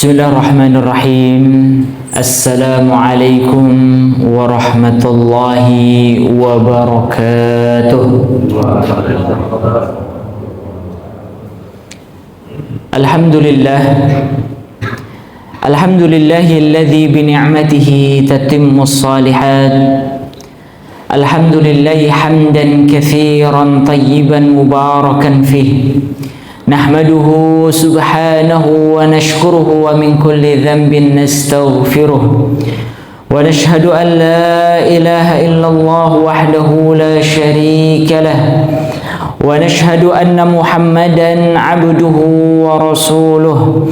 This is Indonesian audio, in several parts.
Bismillahirrahmanirrahim. Assalamualaikum warahmatullahi wabarakatuh. Alhamdulillah. Alhamdulillahilladzi bi ni'matihi tatimmus shalihat. Alhamdulillahi hamdan katsiran tayyiban mubarakan fihi. Nahmaduhu subhanahu wa nashkuruhu wa min kulli dhanbin nastaghfiruh wa nashhadu an la ilaha illallah wahdahu la sharika lah wa nashhadu anna Muhammadan abduhu wa rasuluh.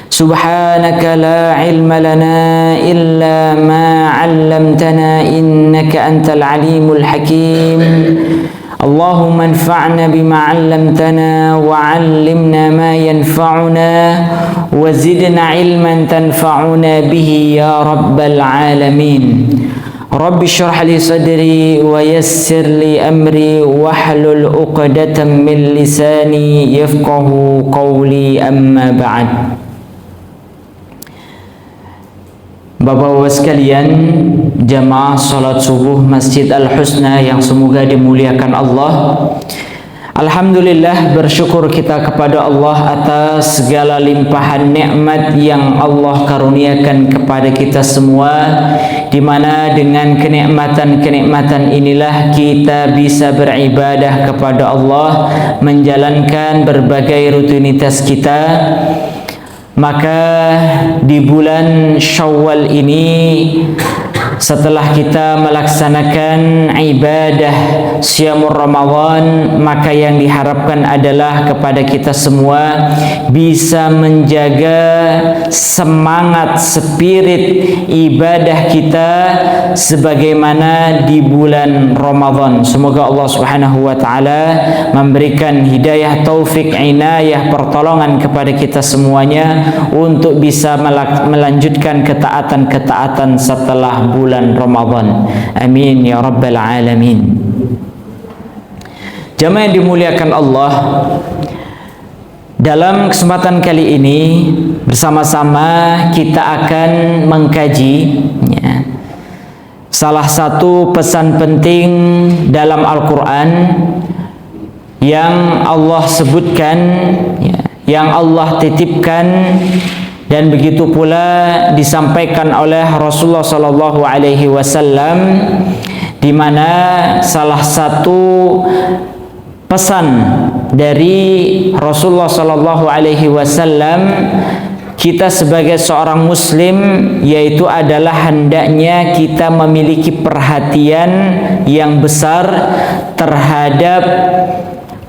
Subhanaka la ilma lana illa ma 'allamtana innaka antal alimul hakim. Allahumma anfa'na bima 'allamtana wa 'allimna ma yanfa'una wa zidna 'ilman tanfa'una bihi ya rabbal alamin. Rabbi shrah li sadri wa yassir li amri wahlul 'uqdatam min lisani yafqahu qawli, amma ba'd. Bapak-bapak sekalian, jamaah salat subuh Masjid Al-Husna yang semoga dimuliakan Allah. Alhamdulillah, bersyukur kita kepada Allah atas segala limpahan nikmat yang Allah karuniakan kepada kita semua, di mana dengan kenikmatan-kenikmatan inilah kita bisa beribadah kepada Allah, menjalankan berbagai rutinitas kita. Maka di bulan Syawal ini, setelah kita melaksanakan ibadah Syamur Ramadan, maka yang diharapkan adalah kepada kita semua bisa menjaga semangat spirit ibadah kita sebagaimana di bulan Ramadan. Semoga Allah Subhanahu wa taala memberikan hidayah, taufik, inayah, pertolongan kepada kita semuanya untuk bisa melanjutkan ketaatan-ketaatan setelah bulan Ramadan. Amin ya rabbal alamin. Jamaah yang dimuliakan Allah, dalam kesempatan kali ini bersama-sama kita akan mengkaji salah satu pesan penting dalam Al-Quran yang Allah sebutkan, yang Allah titipkan, dan begitu pula disampaikan oleh Rasulullah Sallallahu Alaihi Wasallam, di mana salah satu pesan dari Rasulullah Sallallahu Alaihi Wasallam kita sebagai seorang Muslim, yaitu adalah hendaknya kita memiliki perhatian yang besar terhadap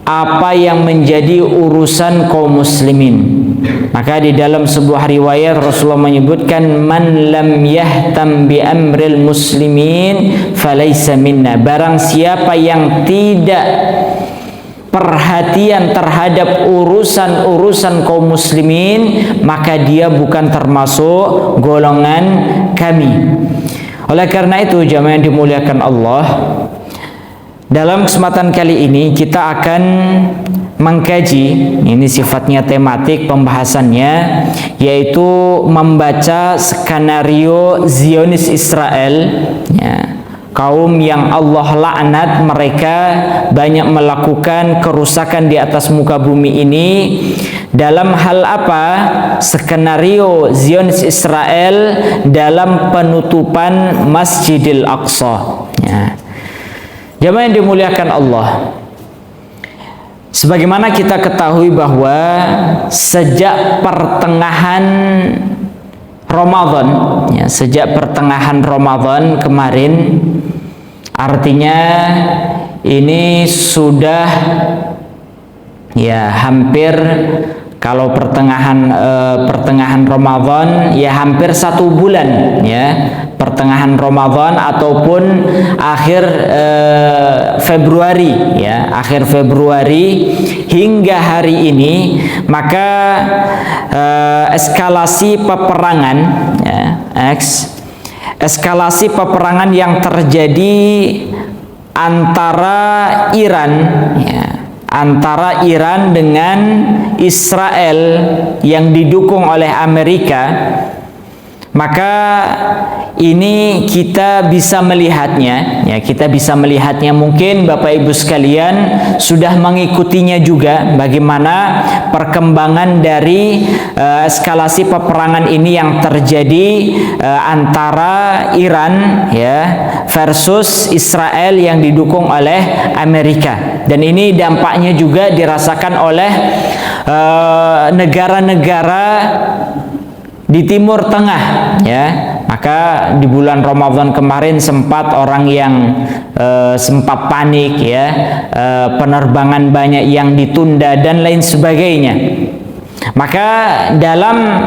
apa yang menjadi urusan kaum muslimin. Maka di dalam sebuah riwayat Rasulullah menyebutkan, man lam yahtam bi amril muslimin falaysa minna. Barang siapa yang tidak perhatian terhadap urusan-urusan kaum muslimin, maka dia bukan termasuk golongan kami. Oleh karena itu, jamaah yang dimuliakan Allah, dalam kesempatan kali ini kita akan mengkaji, ini sifatnya tematik pembahasannya, yaitu membaca skenario Zionis Israel, kaum yang Allah laknat, mereka banyak melakukan kerusakan di atas muka bumi ini. Dalam hal apa? Skenario Zionis Israel dalam penutupan Masjidil Aqsa. Jamaah yang dimuliakan Allah, sebagaimana kita ketahui bahwa sejak pertengahan Ramadan, sejak pertengahan Ramadan kemarin, artinya ini sudah hampir, kalau pertengahan Ramadan hampir 1 bulan, pertengahan Ramadan ataupun akhir Februari, akhir Februari hingga hari ini. Maka eskalasi peperangan, eskalasi peperangan yang terjadi antara Iran antara Iran dengan Israel yang didukung oleh Amerika, maka ini kita bisa melihatnya, ya, kita bisa melihatnya. Mungkin Bapak Ibu sekalian sudah mengikutinya juga, bagaimana perkembangan dari eskalasi peperangan ini yang terjadi antara Iran, ya, versus Israel yang didukung oleh Amerika. Dan ini dampaknya juga dirasakan oleh negara-negara di Timur Tengah, ya. Maka di bulan Ramadan kemarin sempat orang yang sempat panik, ya, penerbangan banyak yang ditunda dan lain sebagainya. Maka dalam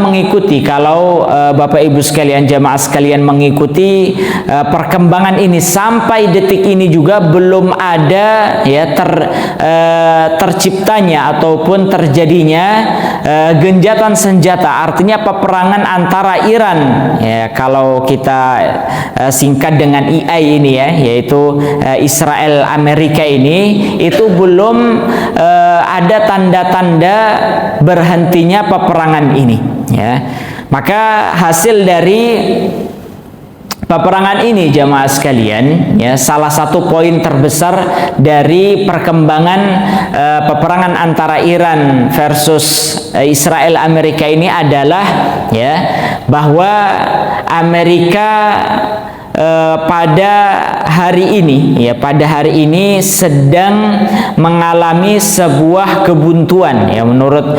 mengikuti, kalau Bapak Ibu sekalian, jamaah sekalian mengikuti perkembangan ini sampai detik ini juga belum ada, ya, terciptanya ataupun terjadinya genjatan senjata, artinya peperangan antara Iran, ya, kalau kita singkat dengan EI ini, ya, yaitu Israel Amerika ini, itu belum ada tanda-tanda berhentinya peperangan ini, ya. Maka hasil dari peperangan ini, jamaah sekalian, ya, salah satu poin terbesar dari perkembangan peperangan antara Iran versus Israel Amerika ini adalah, ya, bahwa Amerika pada hari ini sedang mengalami sebuah kebuntuan, ya, menurut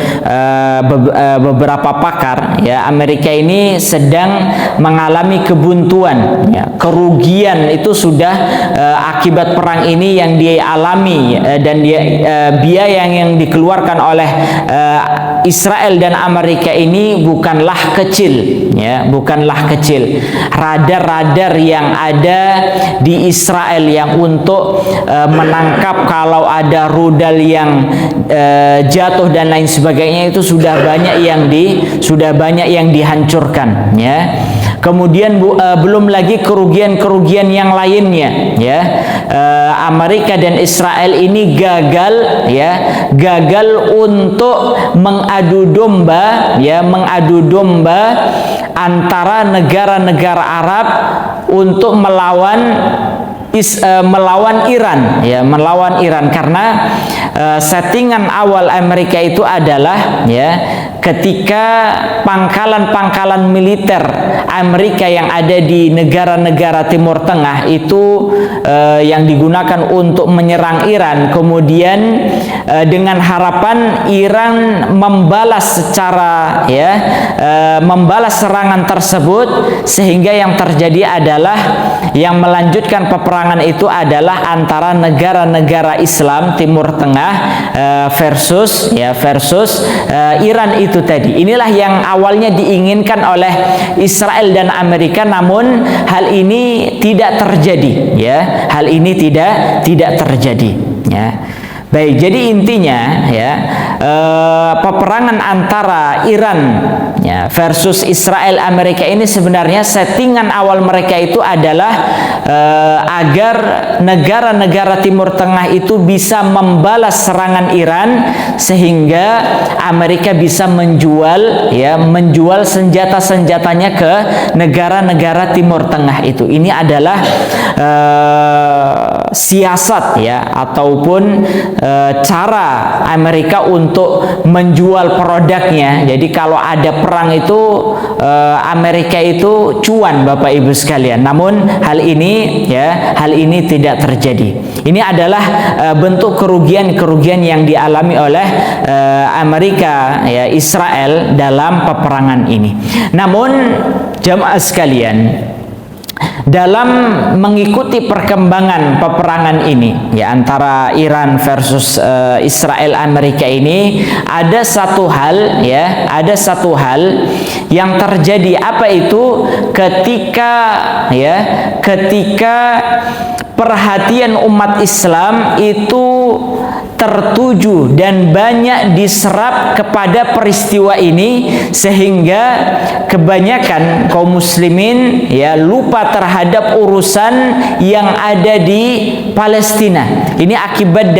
beberapa pakar, ya, Amerika ini sedang mengalami kebuntuan, ya, kerugian itu sudah akibat perang ini yang dia alami, dan biaya yang dikeluarkan oleh Israel dan Amerika ini bukanlah kecil, ya, bukanlah kecil. Radar-radar yang ada di Israel yang untuk menangkap kalau ada rudal yang jatuh dan lain sebagainya itu sudah banyak yang dihancurkan, ya. Kemudian belum lagi kerugian-kerugian yang lainnya, ya. Amerika dan Israel ini gagal untuk mengadu domba antara negara-negara Arab untuk melawan Iran, ya, melawan Iran, karena settingan awal Amerika itu adalah, ya, ketika pangkalan-pangkalan militer Amerika yang ada di negara-negara Timur Tengah itu yang digunakan untuk menyerang Iran, kemudian dengan harapan Iran membalas membalas serangan tersebut, sehingga yang terjadi adalah yang melanjutkan peperangan itu adalah antara negara-negara Islam Timur Tengah versus Iran itu tadi. Inilah yang awalnya diinginkan oleh Israel dan Amerika, namun hal ini tidak terjadi, ya. Hal ini tidak terjadi, ya. Baik, jadi intinya, ya, peperangan antara Iran, ya, versus Israel Amerika ini sebenarnya settingan awal mereka itu adalah agar negara-negara Timur Tengah itu bisa membalas serangan Iran, sehingga Amerika bisa menjual senjata-senjatanya ke negara-negara Timur Tengah itu. Ini adalah siasat, ya, ataupun cara Amerika untuk menjual produknya. Jadi kalau ada perang itu Amerika itu cuan, Bapak Ibu sekalian. Namun hal ini tidak terjadi. Ini adalah bentuk kerugian yang dialami oleh Amerika, ya, Israel dalam peperangan ini. Namun jamaah sekalian, dalam mengikuti perkembangan peperangan ini, ya, antara Iran versus Israel Amerika ini, ada satu hal yang terjadi. Apa itu? Ketika perhatian umat Islam itu tertuju dan banyak diserap kepada peristiwa ini, sehingga kebanyakan kaum muslimin ya lupa terhadap urusan yang ada di Palestina. Ini akibat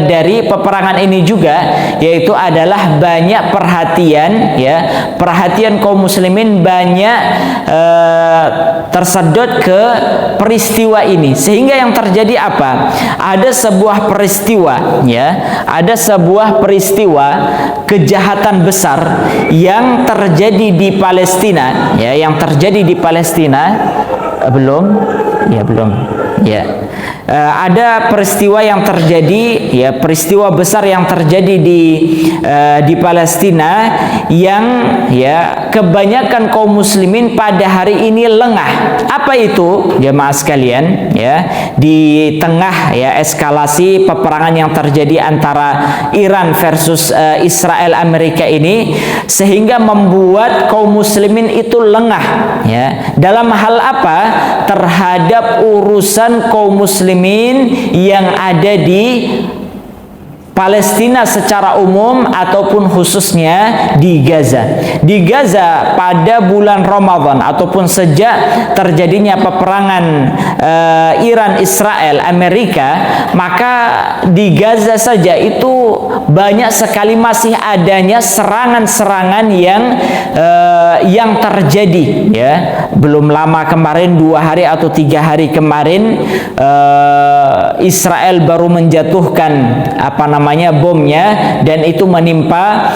dari peperangan ini juga, yaitu adalah banyak perhatian kaum muslimin banyak tersedot ke peristiwa ini, sehingga yang terjadi apa? Ada sebuah peristiwa kejahatan besar yang terjadi di Palestina, ada peristiwa yang terjadi, peristiwa besar yang terjadi di Palestina, yang kebanyakan kaum muslimin pada hari ini lengah. Apa itu, jemaah sekalian? Di tengah eskalasi peperangan yang terjadi antara Iran versus Israel Amerika ini, sehingga membuat kaum muslimin itu lengah dalam hal apa? Terhadap urusan kaum muslimin yang ada di Palestina secara umum ataupun khususnya di Gaza. Di Gaza pada bulan Ramadan ataupun sejak terjadinya peperangan Iran, Israel, Amerika, maka di Gaza saja itu banyak sekali masih adanya serangan-serangan yang terjadi Belum lama kemarin, 2 hari atau 3 hari kemarin, Israel baru menjatuhkan bomnya, dan itu menimpa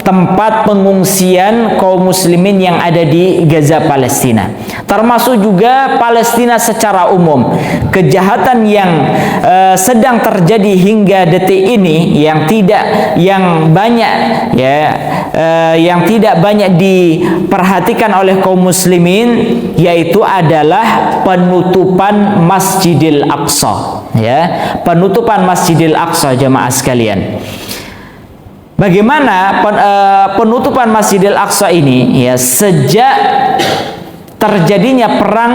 tempat pengungsian kaum muslimin yang ada di Gaza, Palestina. Termasuk juga Palestina secara umum. Kejahatan yang sedang terjadi hingga detik ini yang tidak banyak diperhatikan oleh kaum muslimin, yaitu adalah penutupan Masjidil Aqsa. Penutupan Masjidil Aqsa, jemaah sekalian. Bagaimana penutupan Masjidil Aqsa ini? Sejak terjadinya perang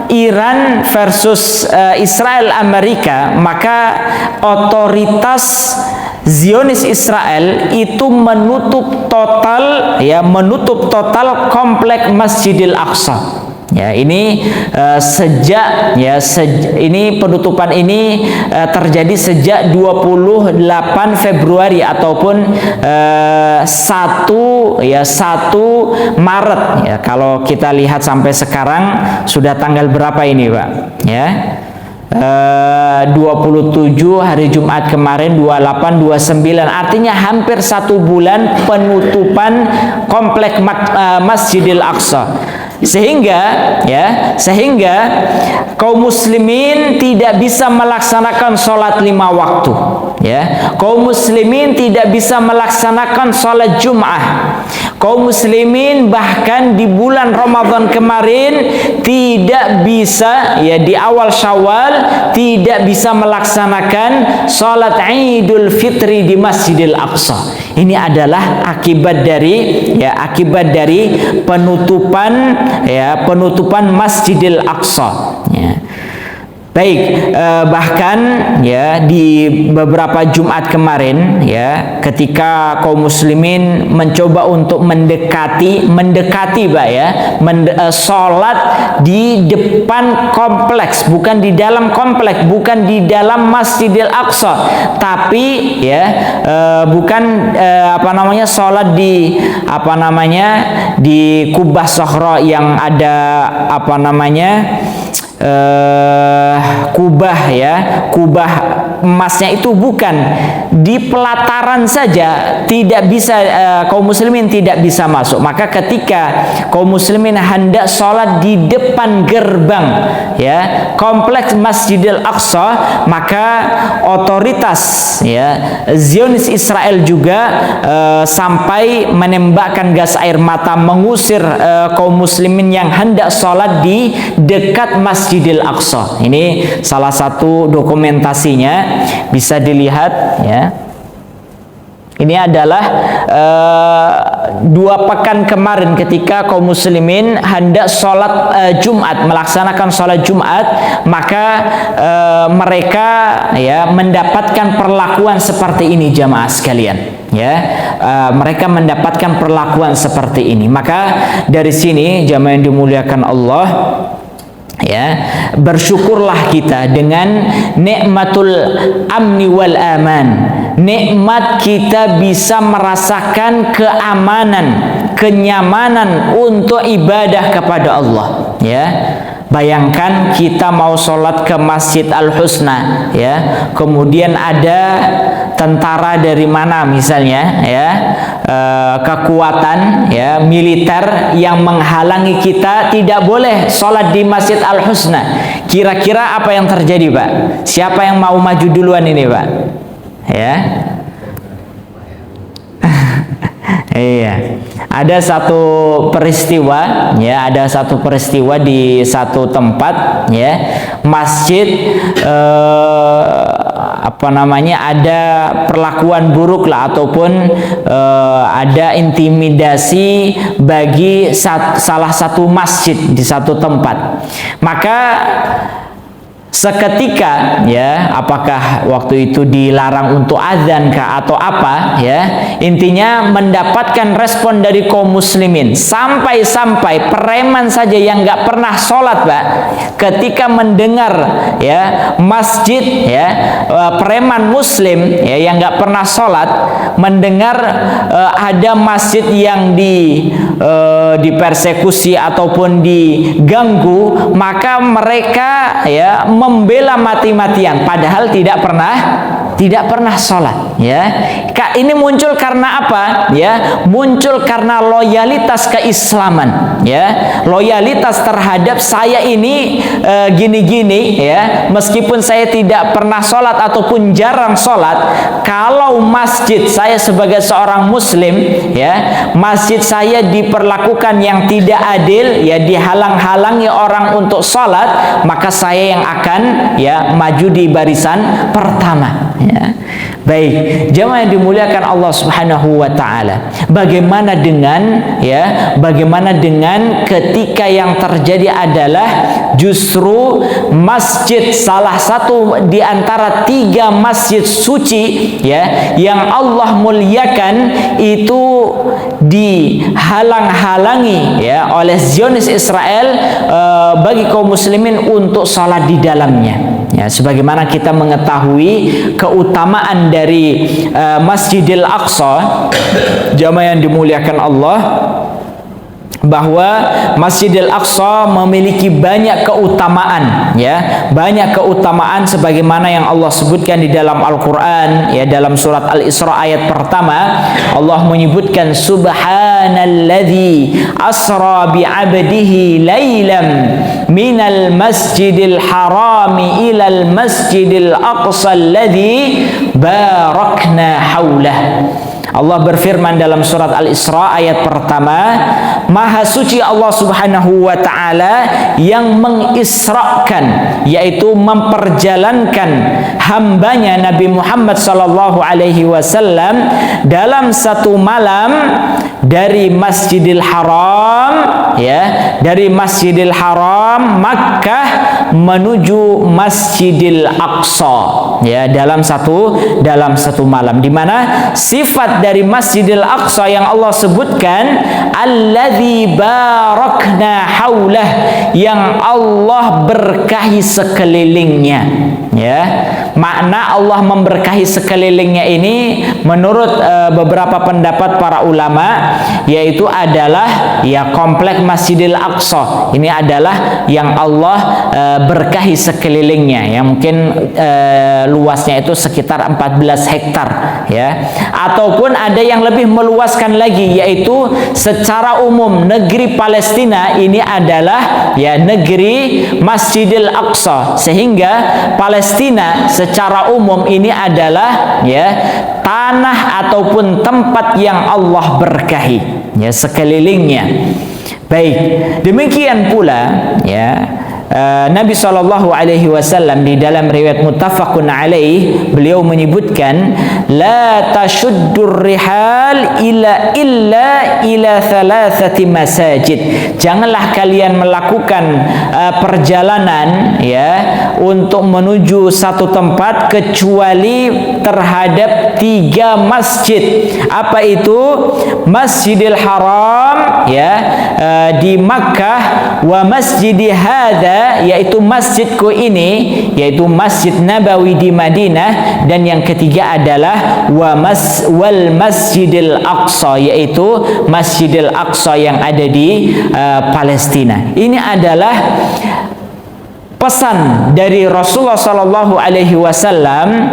Iran versus Israel Amerika, maka otoritas Zionis Israel itu menutup total komplek Masjidil Aqsa. Ini penutupan ini terjadi sejak 28 Februari ataupun 1 Maret. Kalau kita lihat sampai sekarang sudah tanggal berapa ini, Pak? 27 hari Jumat kemarin, 28, 29, artinya hampir 1 bulan penutupan komplek Masjidil Aqsa. Sehingga kaum muslimin tidak bisa melaksanakan sholat 5 waktu. Kaum muslimin tidak bisa melaksanakan sholat Jum'ah. Kaum muslimin bahkan di bulan Ramadan kemarin tidak bisa, di awal Syawal tidak bisa melaksanakan sholat Idul Fitri di Masjidil Aqsa. Ini adalah akibat dari penutupan Masjidil Aqsa. Baik, bahkan di beberapa Jumat kemarin, ketika kaum muslimin mencoba untuk mendekati sholat di depan kompleks, bukan di dalam kompleks, bukan di dalam Masjidil Aqsa, tapi sholat di Kubah Sohra yang ada kubah emasnya itu, bukan di pelataran saja tidak bisa, kaum muslimin tidak bisa masuk. Maka ketika kaum muslimin hendak sholat di depan gerbang kompleks Masjidil Aqsa, maka otoritas Zionis Israel juga sampai menembakkan gas air mata mengusir kaum muslimin yang hendak sholat di dekat Masjidil Aqsa. Ini salah satu dokumentasinya, bisa dilihat. Ini adalah 2 pekan kemarin ketika kaum muslimin hendak sholat Jumat, melaksanakan sholat Jumat, maka mereka ya mendapatkan perlakuan seperti ini jamaah sekalian. Ya, mereka mendapatkan perlakuan seperti ini. Maka dari sini jamaah yang dimuliakan Allah, ya, bersyukurlah kita dengan nikmatul amni wal aman. Nikmat kita bisa merasakan keamanan, kenyamanan untuk ibadah kepada Allah, ya. Bayangkan kita mau sholat ke Masjid Al-Husna, ya, kemudian ada tentara dari mana misalnya, ya, kekuatan ya militer yang menghalangi kita tidak boleh sholat di Masjid Al-Husna. Kira-kira apa yang terjadi, Pak? Siapa yang mau maju duluan ini, Pak? Ya. Iya, ada satu peristiwa, ya, ada satu peristiwa di satu tempat, ya, masjid, apa namanya, ada perlakuan buruk lah, ataupun ada intimidasi bagi salah satu masjid di satu tempat. Maka seketika, ya, apakah waktu itu dilarang untuk azan kah atau apa, ya, intinya mendapatkan respon dari kaum muslimin, sampai-sampai preman saja yang nggak pernah sholat, Pak, ketika mendengar, ya, masjid, ya, preman muslim, ya, yang nggak pernah sholat, mendengar ada masjid yang dipersekusi ataupun diganggu, maka mereka, ya, membela mati-matian padahal tidak pernah sholat, ya. Ini muncul karena apa? Ya, muncul karena loyalitas keislaman, ya, loyalitas terhadap saya ini gini-gini, ya, meskipun saya tidak pernah sholat ataupun jarang sholat, kalau masjid saya sebagai seorang muslim, ya, masjid saya diperlakukan yang tidak adil, ya, dihalang-halangi orang untuk sholat, maka saya yang akan, ya, maju di barisan pertama, ya. Baik, jemaah yang dimuliakan Allah Subhanahu wa taala. Bagaimana dengan, ya, bagaimana dengan ketika yang terjadi adalah justru masjid, salah satu di antara 3 masjid suci, ya, yang Allah muliakan itu dihalang-halangi, ya, oleh Zionis Israel bagi kaum muslimin untuk salat di dalamnya. Ya, sebagaimana kita mengetahui keutamaan dari Masjidil Aqsa, jamaah yang dimuliakan Allah, bahwa Masjidil Aqsa memiliki banyak keutamaan, ya, banyak keutamaan sebagaimana yang Allah sebutkan di dalam Al-Qur'an, ya, dalam surat Al-Isra ayat pertama Allah menyebutkan subhanalladzi asra bi 'abdihi lailam minal masjidil harami ilal masjidil aqsa alladzi barakna haulah. Allah berfirman dalam surat Al-Isra ayat pertama, Maha suci Allah Subhanahu wa taala yang mengisrakan, yaitu memperjalankan hambanya Nabi Muhammad sallallahu alaihi wasallam dalam satu malam dari Masjidil Haram, ya, dari Masjidil Haram Makkah menuju Masjidil Aqsa, ya, dalam satu malam, di mana sifat dari Masjidil Aqsa yang Allah sebutkan alladzi barakna haulah, yang Allah berkahi sekelilingnya, ya. Makna Allah memberkahi sekelilingnya ini menurut beberapa pendapat para ulama, yaitu adalah, ya, komplek Masjidil Aqsa ini adalah yang Allah berkahi sekelilingnya, yang mungkin luasnya itu sekitar 14 hektar, ya. Ataupun ada yang lebih meluaskan lagi, yaitu secara umum negeri Palestina ini adalah, ya, negeri Masjidil Aqsa, sehingga Palestina secara umum ini adalah, ya, tanah ataupun tempat yang Allah berkahi, ya, sekelilingnya. Baik, demikian pula, ya, Nabi SAW di dalam riwayat muttafaqun alaih, beliau menyebutkan la tashuddur rihal illa ila thalathati masajid. Janganlah kalian melakukan perjalanan ya untuk menuju satu tempat kecuali terhadap 3 masjid. Apa itu? Masjidil Haram ya di Makkah, wa masjidi hadza, yaitu masjidku ini, yaitu Masjid Nabawi di Madinah, dan yang ketiga adalah wal Masjidil Aqsa, yaitu Masjidil Aqsa yang ada di Palestina. Ini adalah pesan dari Rasulullah Sallallahu Alaihi Wasallam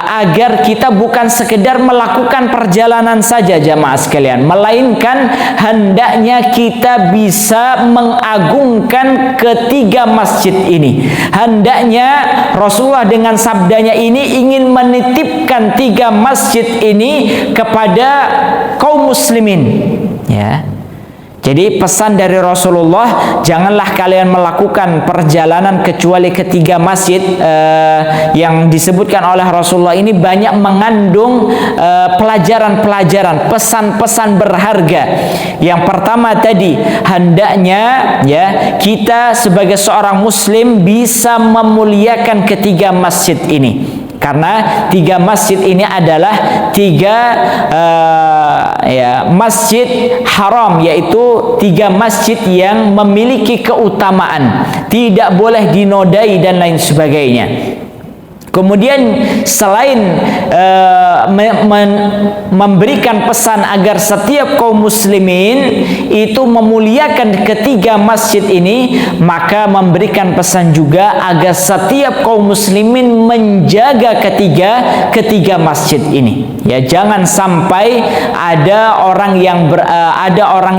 agar kita bukan sekedar melakukan perjalanan saja jamaah sekalian, melainkan hendaknya kita bisa mengagungkan ketiga masjid ini. Hendaknya Rasulullah dengan sabdanya ini ingin menitipkan 3 masjid ini kepada kaum muslimin ya. Jadi pesan dari Rasulullah, janganlah kalian melakukan perjalanan kecuali ke 3 masjid. Yang disebutkan oleh Rasulullah ini banyak mengandung pelajaran-pelajaran, pesan-pesan berharga. Yang pertama tadi, hendaknya ya kita sebagai seorang muslim bisa memuliakan ketiga masjid ini. Karena 3 masjid ini adalah 3 masjid haram, yaitu 3 masjid yang memiliki keutamaan, tidak boleh dinodai dan lain sebagainya. Kemudian selain memberikan pesan agar setiap kaum muslimin itu memuliakan ketiga masjid ini, maka memberikan pesan juga agar setiap kaum muslimin menjaga ketiga masjid ini. Ya, jangan sampai ada orang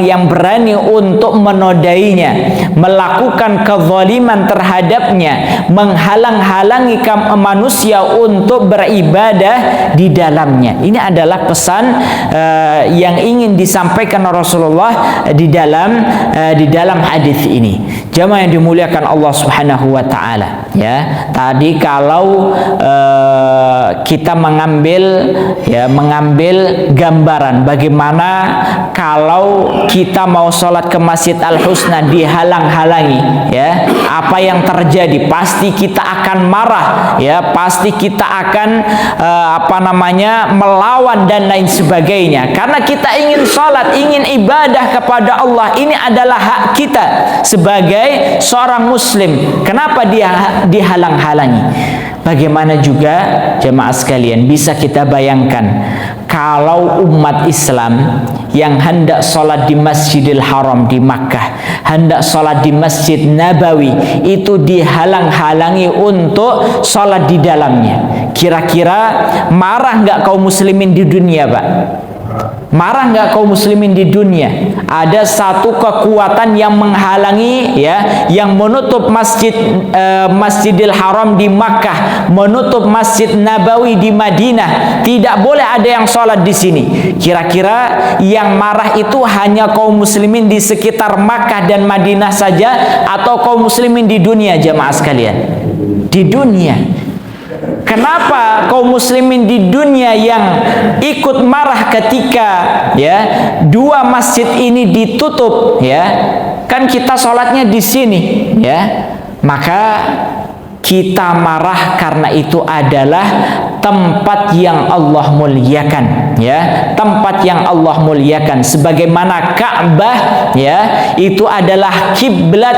yang berani untuk menodainya, melakukan kezaliman terhadapnya, menghalang-halangi manusia untuk beribadah di dalamnya. Ini adalah pesan yang ingin disampaikan Rasulullah di dalam hadis ini. Jamaah yang dimuliakan Allah Subhanahu wa taala, ya. Tadi kalau kita mengambil gambaran bagaimana kalau kita mau sholat ke Masjid Al-Husna dihalang-halangi, ya. Apa yang terjadi? Pasti kita akan marah, ya. Pasti kita akan melawan dan lain sebagainya. Karena kita ingin sholat, ingin ibadah kepada Allah. Ini adalah hak kita sebagai seorang muslim. Kenapa dia dihalang-halangi? Bagaimana juga jemaah sekalian bisa kita bayangkan kalau umat Islam yang hendak sholat di Masjidil Haram di Makkah, hendak sholat di Masjid Nabawi, itu dihalang-halangi untuk sholat di dalamnya. Kira-kira marah nggak kaum muslimin di dunia, Pak? Marah nggak kaum muslimin di dunia? Ada satu kekuatan yang menghalangi, ya, yang menutup Masjidil Haram di Makkah, menutup Masjid Nabawi di Madinah. Tidak boleh ada yang sholat di sini. Kira-kira yang marah itu hanya kaum muslimin di sekitar Makkah dan Madinah saja, atau kaum muslimin di dunia, jamaah sekalian? Di dunia. Kenapa kaum muslimin di dunia yang ikut marah ketika, ya, 2 masjid ini ditutup, ya? Kan kita sholatnya di sini, ya. Maka kita marah karena itu adalah tempat yang Allah muliakan, ya, tempat yang Allah muliakan. Sebagaimana Ka'bah, ya, itu adalah kiblat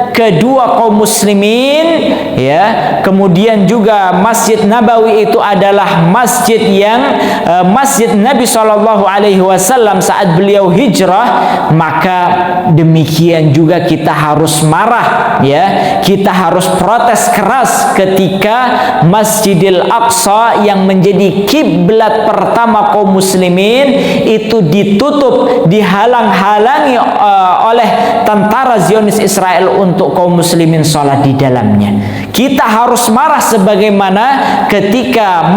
kedua kaum muslimin, ya. Kemudian juga Masjid Nabawi itu adalah masjid yang masjid Nabi Shallallahu Alaihi Wasallam saat beliau hijrah. Maka demikian juga kita harus marah, ya, kita harus protes keras ketika Masjidil Aqsa yang menjadi kiblat pertama kaum muslimin itu ditutup, dihalang-halangi oleh tentara Zionis Israel untuk kaum muslimin sholat di dalamnya. Kita harus marah sebagaimana ketika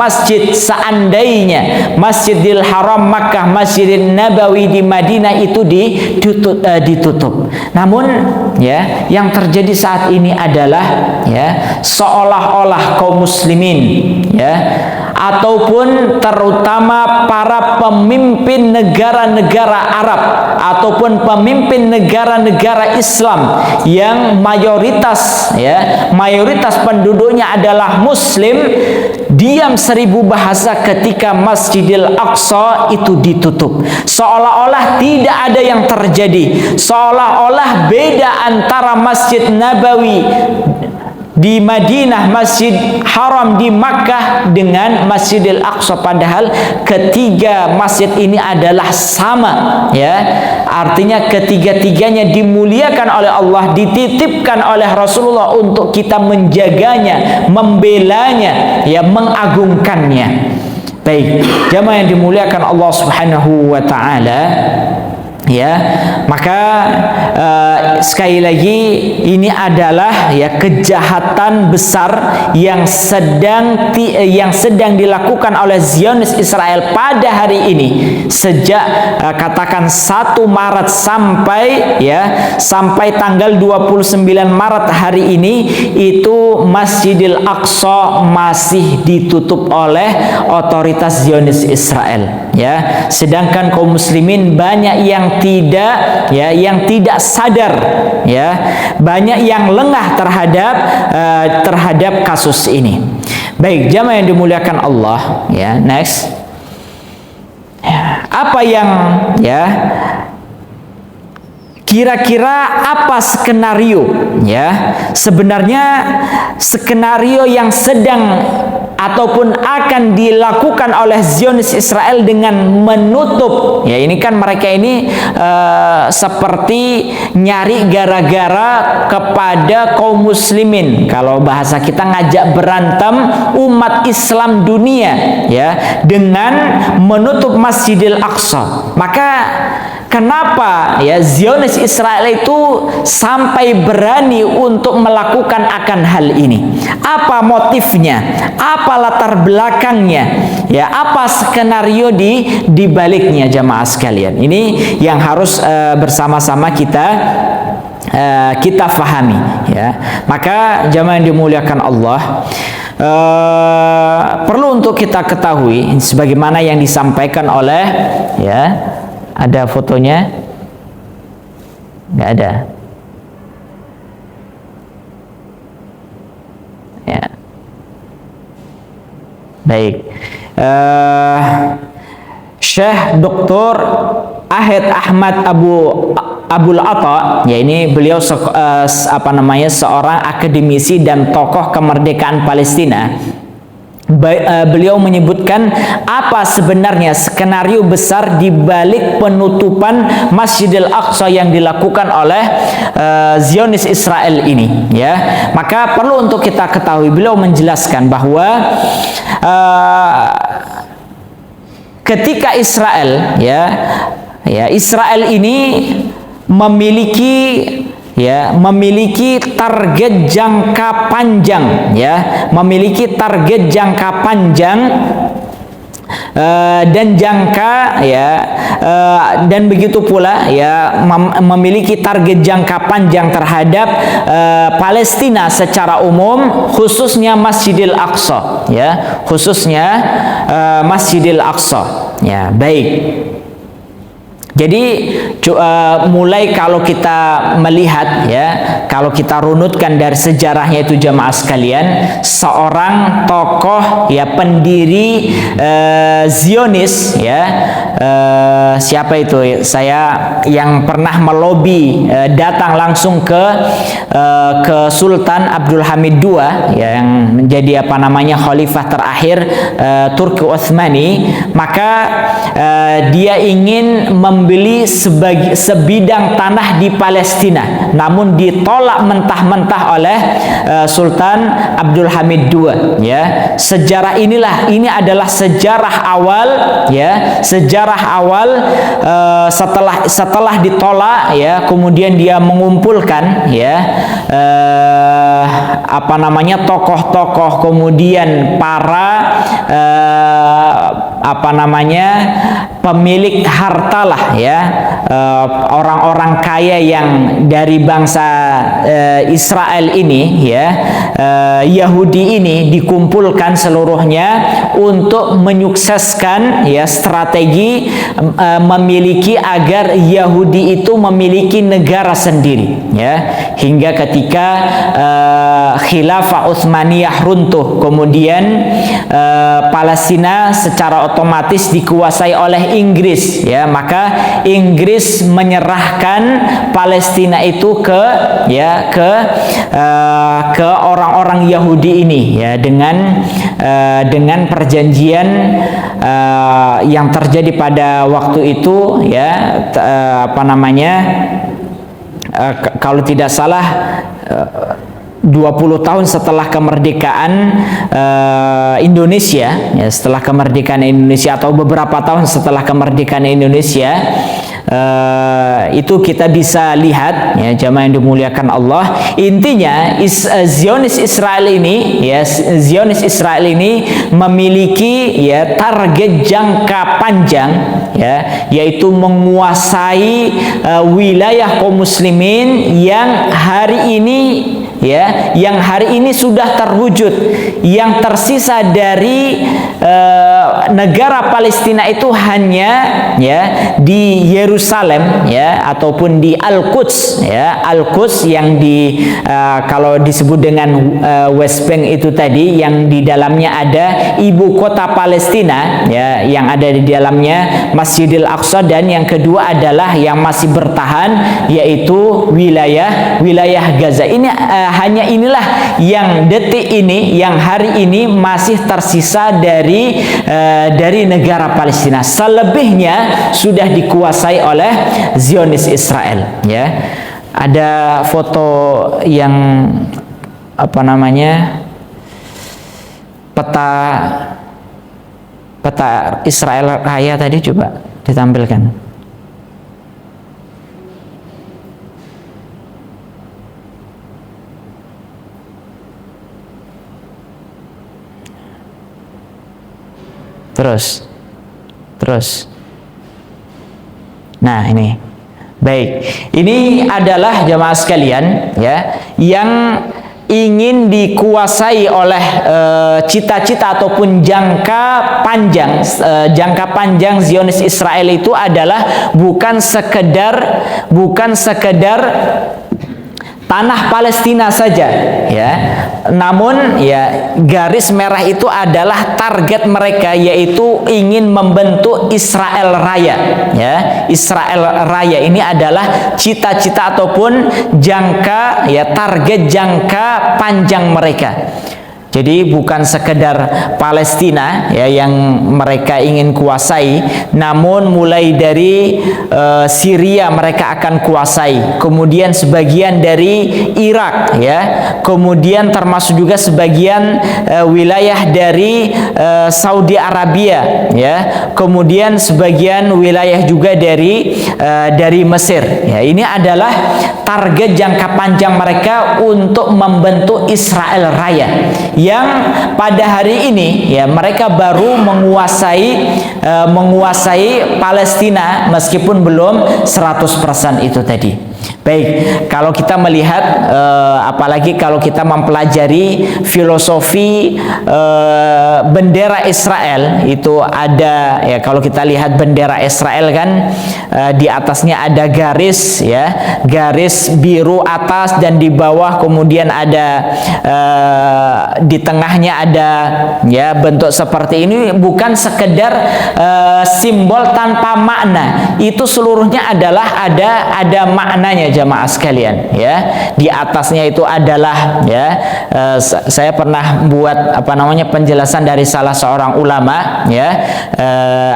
seandainya Masjidil Haram Makkah, Masjidil Nabawi di Madinah itu ditutup. Namun ya, yang terjadi saat ini adalah ya, seolah-olah kaum muslimin ya, ataupun terutama para pemimpin negara-negara Arab ataupun pemimpin negara-negara Islam yang mayoritas penduduknya adalah muslim, diam 1000 bahasa ketika Masjidil Aqsa itu ditutup. Seolah-olah tidak ada yang terjadi, seolah-olah beda antara Masjid Nabawi di Madinah, Masjid Haram di Makkah dengan Masjidil Aqsa, padahal ketiga masjid ini adalah sama ya. Artinya ketiga-tiganya dimuliakan oleh Allah, dititipkan oleh Rasulullah untuk kita menjaganya, membelanya ya, mengagungkannya. Baik, jamaah yang dimuliakan Allah Subhanahu wa taala, ya, maka sekali lagi ini adalah ya kejahatan besar yang sedang dilakukan oleh Zionis Israel pada hari ini, sejak katakan 1 Maret sampai tanggal 29 Maret hari ini, itu Masjidil Aqsa masih ditutup oleh otoritas Zionis Israel ya. Sedangkan kaum muslimin banyak yang tidak sadar ya, banyak yang lengah terhadap kasus ini. Baik, jamaah yang dimuliakan Allah ya, next ya, apa yang ya, kira-kira apa skenario ya, sebenarnya skenario yang sedang ataupun akan dilakukan oleh Zionis Israel dengan menutup ya, ini kan mereka ini seperti nyari gara-gara kepada kaum muslimin, kalau bahasa kita ngajak berantem umat Islam dunia ya, dengan menutup Masjidil Aqsa. Maka kenapa ya Zionis Israel itu sampai berani untuk melakukan akan hal ini? Apa motifnya? Apa latar belakangnya? Ya, apa skenario di baliknya, jamaah sekalian? Ini yang harus bersama-sama kita fahami ya. Maka jamaah yang dimuliakan Allah, perlu untuk kita ketahui sebagaimana yang disampaikan oleh ya, ada fotonya? Nggak ada. Ya. Baik. Syekh Dr. Ahad Ahmad Abul Atta, ya, ini beliau seorang akademisi dan tokoh kemerdekaan Palestina. Beliau menyebutkan apa sebenarnya skenario besar di balik penutupan Masjidil Aqsa yang dilakukan oleh Zionis Israel ini ya. Maka perlu untuk kita ketahui, beliau menjelaskan bahwa ketika Israel Israel ini memiliki target jangka panjang ya, memiliki target jangka panjang dan begitu pula ya memiliki target jangka panjang terhadap Palestina secara umum, khususnya Masjidil Aqsa ya, Masjidil Aqsa ya. Baik, jadi mulai kalau kita melihat ya, kalau kita runutkan dari sejarahnya itu jamaah sekalian, seorang tokoh ya, pendiri Zionis ya, siapa itu? Saya yang pernah melobi datang langsung ke Sultan Abdul Hamid II ya, yang menjadi khalifah terakhir Turki Utsmani. Maka dia ingin membeli sebidang tanah di Palestina, namun ditolak mentah-mentah oleh Sultan Abdul Hamid II. Ya, sejarah inilah, ini adalah sejarah awal, ya, sejarah awal setelah ditolak, ya, kemudian dia mengumpulkan, ya, apa namanya, tokoh-tokoh, kemudian para apa namanya, pemilik harta lah, ya, orang-orang kaya yang dari bangsa Israel ini, ya, Yahudi ini dikumpulkan seluruhnya untuk menyukseskan, ya, strategi memiliki agar Yahudi itu memiliki negara sendiri, ya, hingga ketika Khilafah Utsmaniyah runtuh, kemudian Palestina secara otomatis dikuasai oleh Inggris, ya, maka Inggris menyerahkan Palestina itu ke, ya, ke orang-orang Yahudi ini, ya, dengan perjanjian yang terjadi pada waktu itu, ya, apa namanya, kalau tidak salah 20 tahun setelah kemerdekaan Indonesia, ya, setelah kemerdekaan Indonesia, atau beberapa tahun setelah kemerdekaan Indonesia, itu kita bisa lihat, ya, jamaah yang dimuliakan Allah, intinya Zionis Israel ini, ya, Zionis Israel ini memiliki, ya, target jangka panjang, ya, yaitu menguasai wilayah kaum muslimin yang hari ini, ya, yang hari ini sudah terwujud. Yang tersisa dari negara Palestina itu hanya, ya, di Yerusalem, ya, ataupun di Al-Quds, ya, Al-Quds yang kalau disebut dengan West Bank itu tadi, yang di dalamnya ada ibu kota Palestina, ya, yang ada di dalamnya Masjidil Aqsa, dan yang kedua adalah yang masih bertahan, yaitu wilayah Gaza. Ini hanya inilah yang detik ini, yang hari ini masih tersisa dari negara Palestina. Selebihnya sudah dikuasai oleh Zionis Israel, ya. Ada foto yang apa namanya, peta Israel Raya tadi, coba ditampilkan. Terus. Nah, ini. Baik. Ini adalah jamaah sekalian, ya, yang ingin dikuasai oleh cita-cita ataupun jangka panjang Zionis Israel itu adalah bukan sekedar tanah Palestina saja, ya, namun, ya, garis merah itu adalah target mereka, yaitu ingin membentuk Israel Raya, ya. Israel Raya ini adalah cita-cita ataupun jangka, ya, target jangka panjang mereka. Jadi bukan sekedar Palestina, ya, yang mereka ingin kuasai, namun mulai dari Syria mereka akan kuasai, kemudian sebagian dari Irak, ya, kemudian termasuk juga sebagian wilayah dari Saudi Arabia, ya, kemudian sebagian wilayah juga dari Mesir. Ya, ini adalah target jangka panjang mereka untuk membentuk Israel Raya, yang pada hari ini, ya, mereka baru menguasai Palestina meskipun belum 100% itu tadi. Baik, kalau kita melihat apalagi kalau kita mempelajari filosofi bendera Israel, itu ada, ya, kalau kita lihat bendera Israel kan di atasnya ada garis, ya, garis biru atas dan di bawah, kemudian ada di tengahnya ada, ya, bentuk seperti ini, bukan sekedar simbol tanpa makna. Itu seluruhnya adalah ada maknanya, jamaah sekalian, ya. Di atasnya itu adalah, ya, saya pernah buat penjelasan dari salah seorang ulama, ya,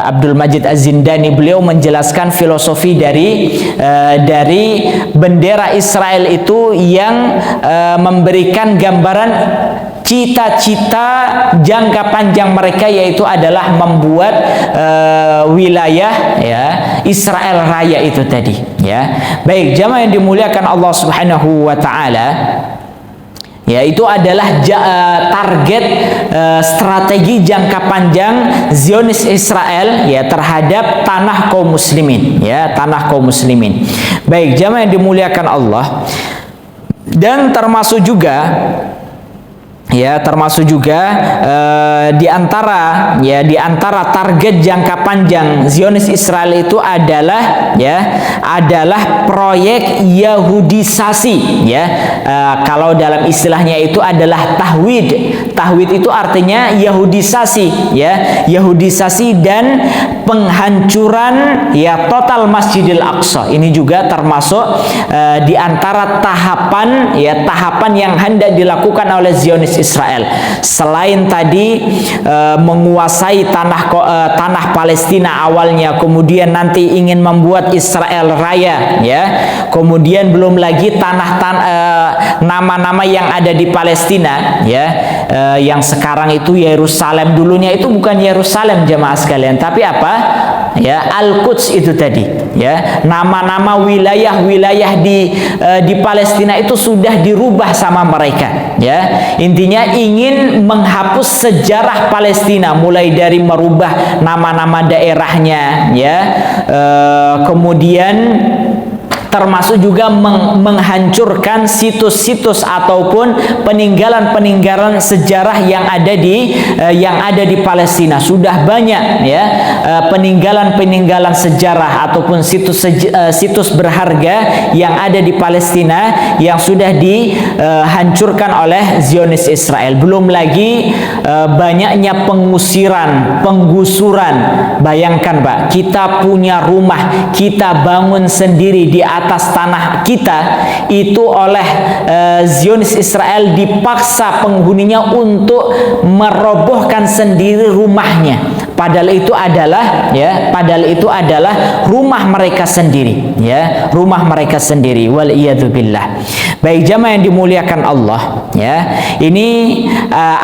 Abdul Majid Az-Zindani. Beliau menjelaskan filosofi dari bendera Israel itu yang memberikan gambaran cita-cita jangka panjang mereka, yaitu adalah membuat wilayah, ya, Israel Raya itu tadi, ya. Baik, jamaah yang dimuliakan Allah Subhanahu wa taala, ya, itu adalah target strategi jangka panjang Zionis Israel, ya, terhadap tanah kaum muslimin, ya, tanah kaum muslimin. Baik, jamaah yang dimuliakan Allah, dan termasuk juga, ya, di antara target jangka panjang Zionis Israel itu adalah, ya, adalah proyek Yahudisasi, ya. Kalau dalam istilahnya itu adalah tahwid. Tahwid itu artinya Yahudisasi, ya, Yahudisasi dan penghancuran, ya, total Masjidil Aqsa. Ini juga termasuk di antara tahapan yang hendak dilakukan oleh Zionis Israel. Selain tadi menguasai tanah Palestina awalnya, kemudian nanti ingin membuat Israel Raya, ya. Kemudian belum lagi nama-nama yang ada di Palestina, ya, yang sekarang itu Yerusalem, dulunya itu bukan Yerusalem jemaah sekalian, tapi apa? Ya, Al-Quds itu tadi, ya. Nama-nama wilayah-wilayah di Palestina itu sudah dirubah sama mereka, ya. Intinya ingin menghapus sejarah Palestina, mulai dari merubah nama-nama daerahnya, ya. Kemudian termasuk juga menghancurkan situs-situs ataupun peninggalan-peninggalan sejarah yang ada di Palestina. Sudah banyak, ya, peninggalan-peninggalan sejarah ataupun situs berharga yang ada di Palestina yang sudah dihancurkan oleh Zionis Israel. Belum lagi banyaknya penggusuran. Bayangkan, Pak, kita punya rumah, kita bangun sendiri di atas tanah kita, itu oleh Zionis Israel dipaksa penghuninya untuk merobohkan sendiri rumahnya. Padahal itu adalah, ya, rumah mereka sendiri, ya, rumah mereka sendiri. Wal iyadzubillah. Baik, jamaah yang dimuliakan Allah, ya. Ini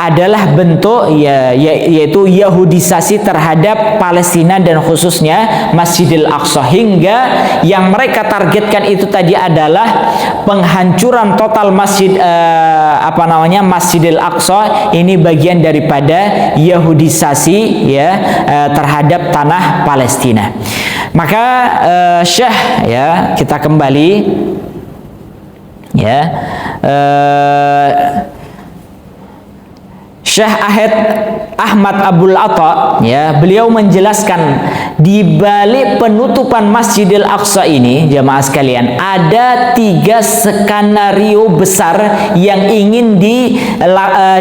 adalah bentuk, ya, yaitu Yahudisasi terhadap Palestina dan khususnya Masjidil Aqsa, hingga yang mereka targetkan itu tadi adalah penghancuran total Masjidil Aqsa. Ini bagian daripada Yahudisasi, ya, terhadap tanah Palestina. Maka Syekh, ya, kita kembali, ya, Syekh Ahmad Abdul Atta, ya, beliau menjelaskan di balik penutupan Masjidil Aqsa ini, jamaah sekalian, ada 3 skenario besar yang ingin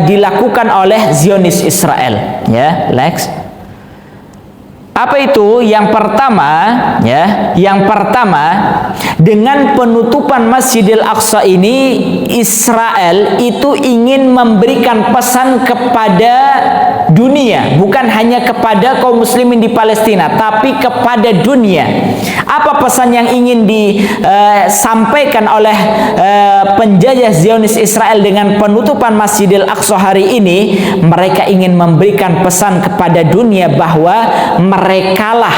dilakukan oleh Zionis Israel, ya. Lex. Apa itu? Yang pertama, ya, dengan penutupan Masjidil Aqsa ini, Israel itu ingin memberikan pesan kepada dunia, bukan hanya kepada kaum muslimin di Palestina, tapi kepada dunia. Apa pesan yang ingin disampaikan oleh penjajah Zionis Israel dengan penutupan Masjidil Aqsa hari ini? Mereka ingin memberikan pesan kepada dunia bahwa merekalah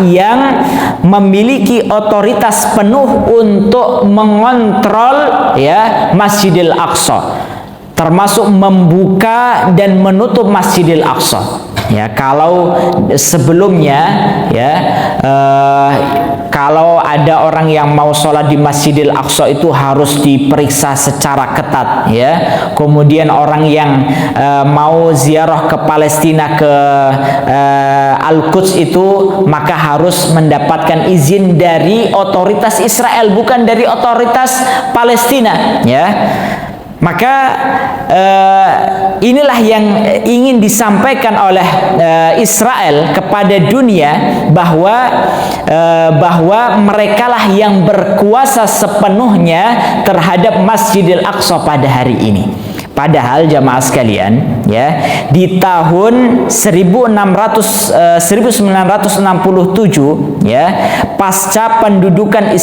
yang memiliki otoritas penuh untuk mengontrol, ya, Masjidil Aqsa, termasuk membuka dan menutup Masjidil Aqsa. Ya, kalau sebelumnya, ya, kalau ada orang yang mau sholat di Masjidil Aqsa itu harus diperiksa secara ketat, ya. Kemudian orang yang mau ziarah ke Palestina, ke Al-Quds itu, maka harus mendapatkan izin dari otoritas Israel, bukan dari otoritas Palestina, ya. Maka inilah yang ingin disampaikan oleh Israel kepada dunia, bahwa merekalah yang berkuasa sepenuhnya terhadap Masjidil Aqsa pada hari ini. Padahal jamaah sekalian, ya, di tahun 1967, ya, pasca pendudukan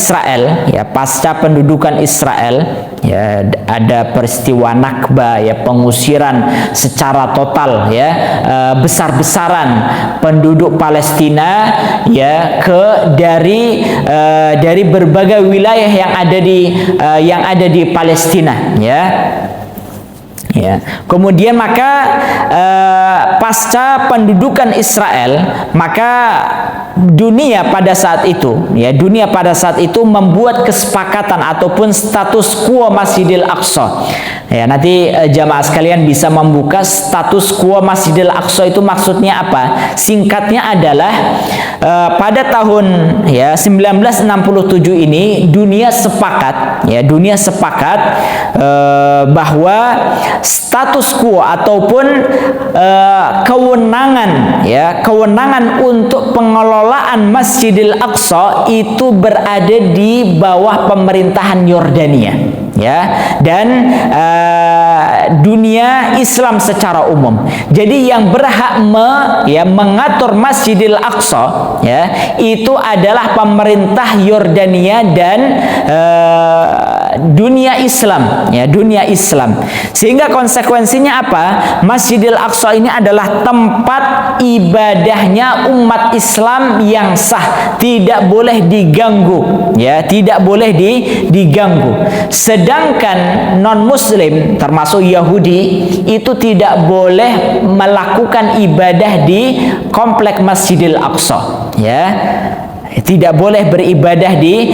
Israel, ya, ada peristiwa Nakba, ya, pengusiran secara total, ya, besar-besaran penduduk Palestina, ya, dari berbagai wilayah yang ada di Palestina, ya. Ya. Kemudian maka pasca pendudukan Israel, maka dunia pada saat itu membuat kesepakatan ataupun status quo Masjidil Aqsa. Ya, nanti jamaah sekalian bisa membuka status quo Masjidil Aqsa itu maksudnya apa? Singkatnya adalah pada tahun 1967 ini dunia sepakat bahwa status quo ataupun kewenangan untuk pengelolaan Masjidil Aqsa itu berada di bawah pemerintahan Yordania, ya, dan dunia Islam secara umum. Jadi yang berhak mengatur Masjidil Aqsa, ya, itu adalah pemerintah Yordania dan dunia Islam, ya, dunia Islam. Sehingga konsekuensinya apa? Masjidil Aqsa ini adalah tempat ibadahnya umat Islam yang sah, tidak boleh diganggu, ya, tidak boleh diganggu. Sedangkan non muslim termasuk Yahudi itu tidak boleh melakukan ibadah di komplek Masjidil Aqsa, ya. Tidak boleh beribadah di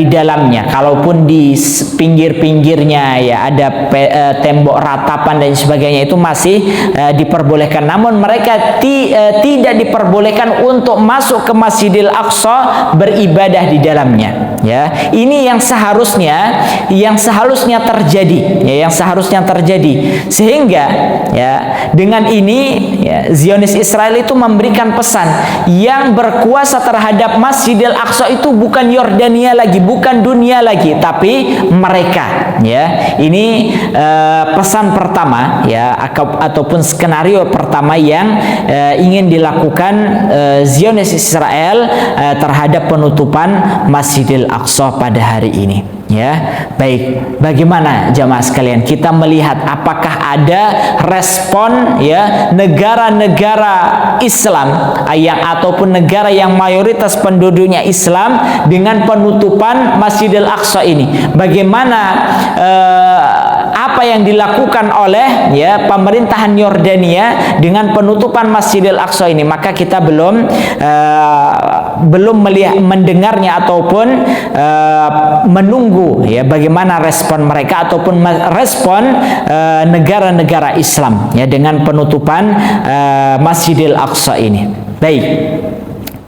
dalamnya. Kalaupun di pinggir-pinggirnya, ya, ada tembok ratapan dan sebagainya, itu masih diperbolehkan. Namun mereka tidak diperbolehkan untuk masuk ke Masjidil Aqsa beribadah di dalamnya, ya. Ini yang seharusnya terjadi, ya, sehingga, ya, dengan ini, ya, Zionis Israel itu memberikan pesan yang berkuasa terhadap Masjidil Aqsa itu bukan Yordania lagi, bukan dunia lagi, tapi mereka, ya. Ini pesan pertama, ya, ataupun skenario pertama yang ingin dilakukan Zionis Israel terhadap penutupan Masjidil Aqsa pada hari ini. Ya, baik. Bagaimana jamaah sekalian? Kita melihat apakah ada respon, ya, negara-negara Islam ataupun negara yang mayoritas penduduknya Islam dengan penutupan Masjidil Aqsa ini. Bagaimana apa yang dilakukan oleh, ya, pemerintahan Yordania dengan penutupan Masjidil Aqsa ini? Maka kita belum mendengarnya ataupun menunggu, ya, bagaimana respon mereka ataupun respon negara-negara Islam, ya, dengan penutupan Masjidil Aqsa ini. Baik.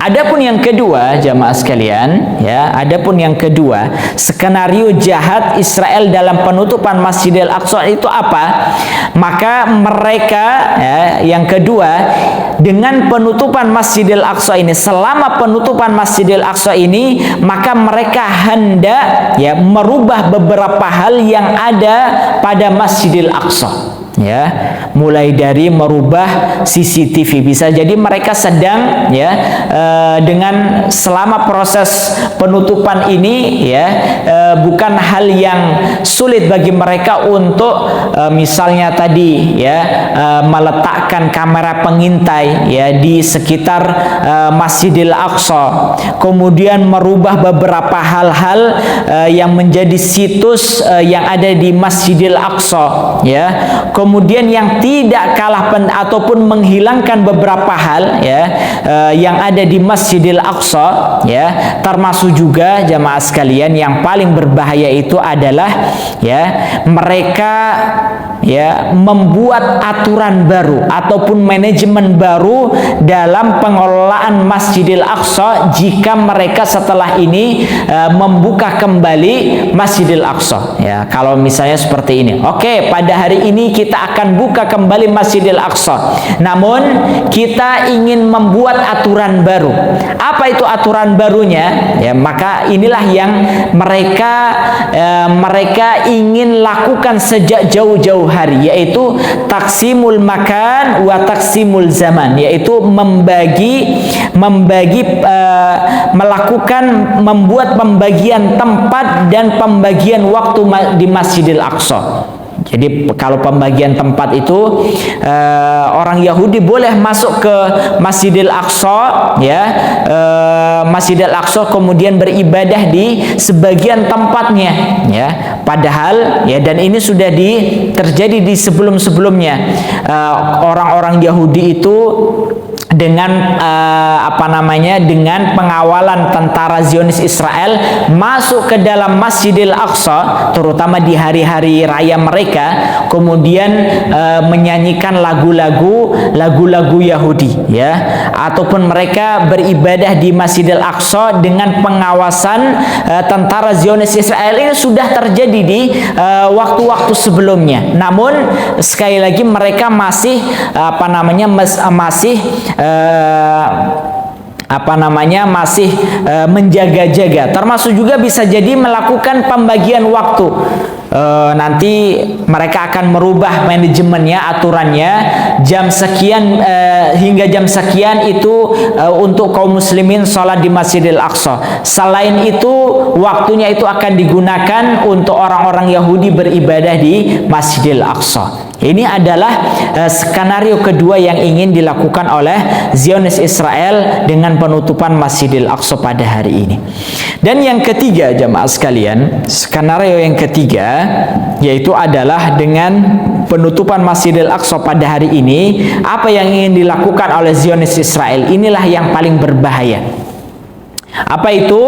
Adapun yang kedua, jamaah sekalian, ya, skenario jahat Israel dalam penutupan Masjidil Aqsa itu apa? Maka mereka, ya, yang kedua, dengan penutupan Masjidil Aqsa ini, selama penutupan Masjidil Aqsa ini, maka mereka hendak, ya, merubah beberapa hal yang ada pada Masjidil Aqsa. Ya, mulai dari merubah CCTV. Bisa jadi mereka sedang, ya, dengan selama proses penutupan ini, ya, bukan hal yang sulit bagi mereka untuk misalnya tadi, ya, meletakkan kamera pengintai, ya, di sekitar Masjidil Aqsa, kemudian merubah beberapa hal-hal yang menjadi situs yang ada di Masjidil Aqsa, ya. kemudian yang tidak kalah ataupun menghilangkan beberapa hal ya yang ada di Masjidil Aqsa ya, termasuk juga jamaah sekalian yang paling berbahaya itu adalah ya mereka ya membuat aturan baru ataupun manajemen baru dalam pengelolaan Masjidil Aqsa jika mereka setelah ini membuka kembali Masjidil Aqsa ya. Kalau misalnya seperti ini, oke, pada hari ini kita akan buka kembali Masjidil Aqsa, namun kita ingin membuat aturan baru. Apa itu aturan barunya ya? Maka inilah yang mereka ingin lakukan sejak jauh-jauh hari, yaitu taksimul makan wa taksimul zaman, yaitu membuat pembagian tempat dan pembagian waktu di Masjidil Aqsa. Jadi kalau pembagian tempat itu orang Yahudi boleh masuk ke Masjidil Aqsa ya, Masjidil Aqsa kemudian beribadah di sebagian tempatnya ya. Padahal ya, dan ini sudah terjadi di sebelum-sebelumnya, orang-orang Yahudi itu dengan dengan pengawalan tentara Zionis Israel masuk ke dalam Masjidil Aqsa, terutama di hari-hari raya mereka, kemudian menyanyikan lagu-lagu Yahudi ya, ataupun mereka beribadah di Masjidil Aqsa dengan pengawasan tentara Zionis Israel. Ini sudah terjadi di waktu-waktu sebelumnya, namun sekali lagi mereka masih menjaga-jaga, termasuk juga bisa jadi melakukan pembagian waktu. Nanti mereka akan merubah manajemennya, aturannya, jam sekian hingga jam sekian itu untuk kaum muslimin sholat di Masjidil Aqsa. Selain itu waktunya itu akan digunakan untuk orang-orang Yahudi beribadah di Masjidil Aqsa. Ini adalah skenario kedua yang ingin dilakukan oleh Zionis Israel dengan penutupan Masjidil Aqsa pada hari ini. Dan yang ketiga jamaah sekalian, skenario yang ketiga yaitu adalah dengan penutupan Masjidil Aqsa pada hari ini, apa yang ingin dilakukan oleh Zionis Israel inilah yang paling berbahaya. Apa itu?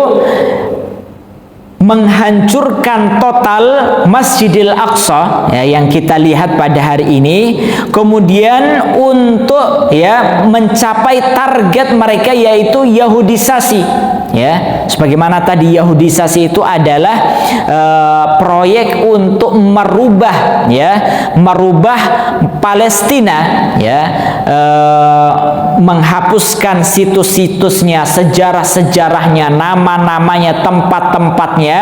Menghancurkan total Masjidil Aqsa ya, yang kita lihat pada hari ini, kemudian untuk ya mencapai target mereka yaitu Yahudisasi ya. Sebagaimana tadi Yahudisasi itu adalah proyek untuk merubah Palestina ya, menghapuskan situs-situsnya, sejarah-sejarahnya, nama-namanya, tempat-tempatnya,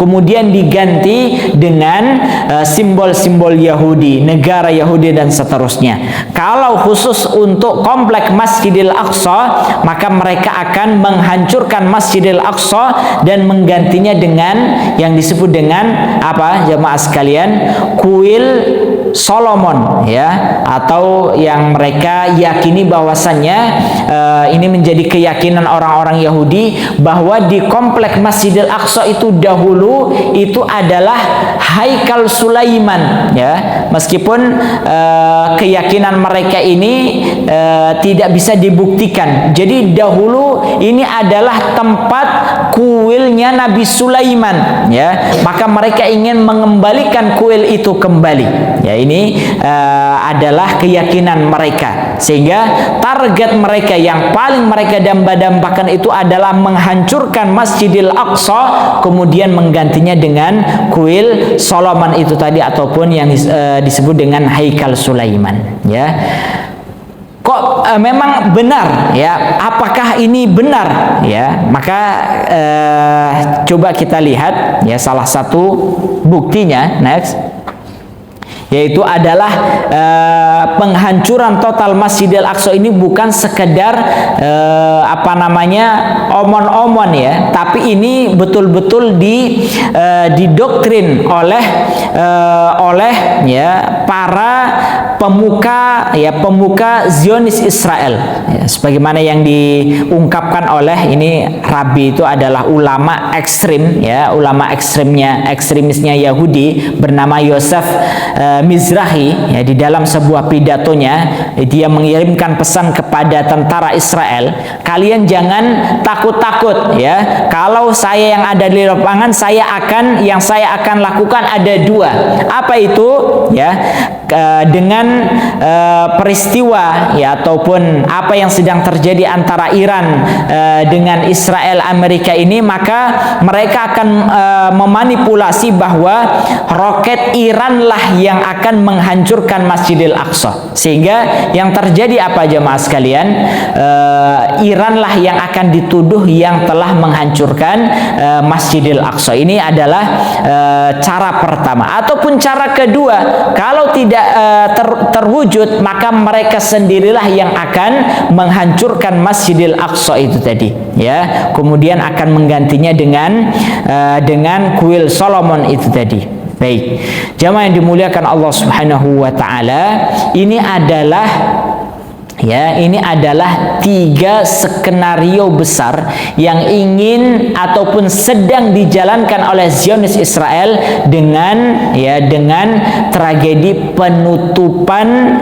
kemudian diganti dengan simbol-simbol Yahudi, negara Yahudi dan seterusnya. Kalau khusus untuk komplek Masjidil Aqsa, maka mereka akan menghancurkan Masjidil Aqsa dan menggantinya dengan yang disebut dengan apa jemaah sekalian? Kuil Solomon ya, atau yang mereka yakini bahwasannya ini menjadi keyakinan orang-orang Yahudi bahwa di komplek Masjidil Aqsa itu dahulu itu adalah Haikal Sulaiman ya, meskipun keyakinan mereka ini tidak bisa dibuktikan. Jadi dahulu ini adalah tempat kuilnya Nabi Sulaiman ya, maka mereka ingin mengembalikan kuil itu kembali ya. Ini adalah keyakinan mereka, sehingga target mereka yang paling mereka damba-dambakan itu adalah menghancurkan Masjidil Aqsa, kemudian menggantinya dengan kuil Solomon itu tadi, ataupun yang disebut dengan Haikal Sulaiman ya. Kok memang benar ya? Apakah ini benar ya? Maka coba kita lihat ya, salah satu buktinya next, yaitu adalah penghancuran total Masjidil Aqsa ini bukan sekedar omon-omon ya, tapi ini betul-betul didoktrin oleh ya para pemuka Zionis Israel, ya, sebagaimana yang diungkapkan oleh ini Rabi itu adalah ulama ekstrim, ya, ulama ekstremisnya Yahudi bernama Yosef Mizrahi, ya, di dalam sebuah pidatonya dia mengirimkan pesan kepada tentara Israel, kalian jangan takut-takut, ya, kalau saya yang ada di lapangan yang saya akan lakukan ada dua. Apa itu? Ya, dengan peristiwa, ya, ataupun apa yang sedang terjadi antara Iran dengan Israel Amerika ini, maka mereka akan memanipulasi bahwa roket Iran lah yang akan menghancurkan Masjidil Aqsa, sehingga yang terjadi apa jemaah sekalian, Iran lah yang akan dituduh yang telah menghancurkan Masjidil Aqsa. Ini adalah cara pertama. Ataupun cara kedua, kalau tidak terwujud, maka mereka sendirilah yang akan menghancurkan Masjidil Aqsa itu tadi, ya. Kemudian akan menggantinya dengan kuil Solomon itu tadi. Baik, jamaah yang dimuliakan Allah Subhanahu wa taala, ini adalah ini adalah 3 skenario besar yang ingin ataupun sedang dijalankan oleh Zionis Israel dengan tragedi penutupan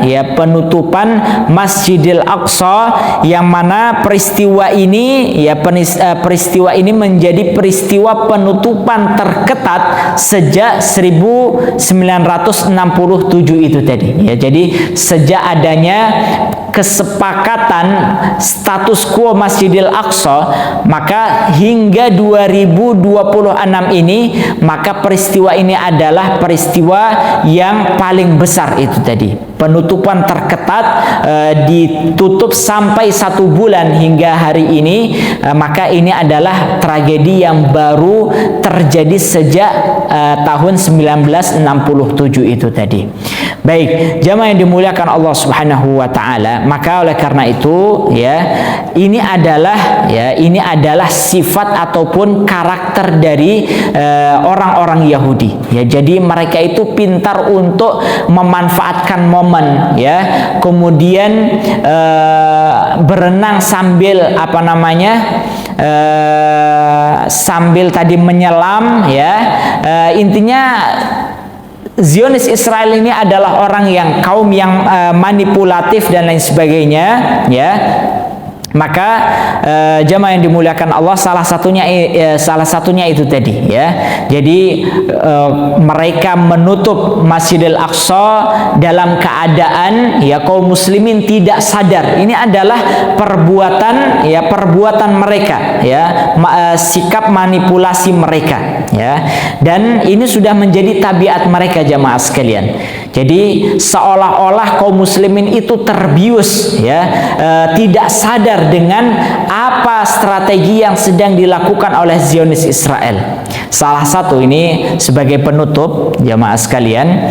Masjidil Aqsa, yang mana peristiwa ini menjadi peristiwa penutupan terketat sejak 1967 itu tadi, ya. Jadi sejak adanya kesepakatan status quo Masjidil Aqsa, maka hingga 2026 ini, maka peristiwa ini adalah peristiwa yang paling besar itu tadi. Penutupan terketat, ditutup sampai 1 bulan hingga hari ini, maka ini adalah tragedi yang baru terjadi sejak tahun 1967 itu tadi. Baik, jamaah yang dimuliakan Allah Subhanahu wa taala, maka oleh karena itu, ya, ini adalah sifat ataupun karakter dari orang-orang Yahudi, ya. Jadi mereka itu pintar untuk memanfaatkan momen, ya, kemudian berenang sambil sambil tadi menyelam, ya. Intinya Zionis Israel ini adalah kaum yang manipulatif dan lain sebagainya, ya. Maka jamaah yang dimuliakan Allah, salah satunya itu tadi, ya. Jadi mereka menutup Masjidil Aqsa dalam keadaan, ya, kaum muslimin tidak sadar. Ini adalah perbuatan mereka, ya, sikap manipulasi mereka, ya. Dan ini sudah menjadi tabiat mereka jamaah sekalian. Jadi seolah-olah kaum muslimin itu terbius, ya, tidak sadar dengan apa strategi yang sedang dilakukan oleh Zionis Israel. Salah satu ini sebagai penutup jamaah sekalian,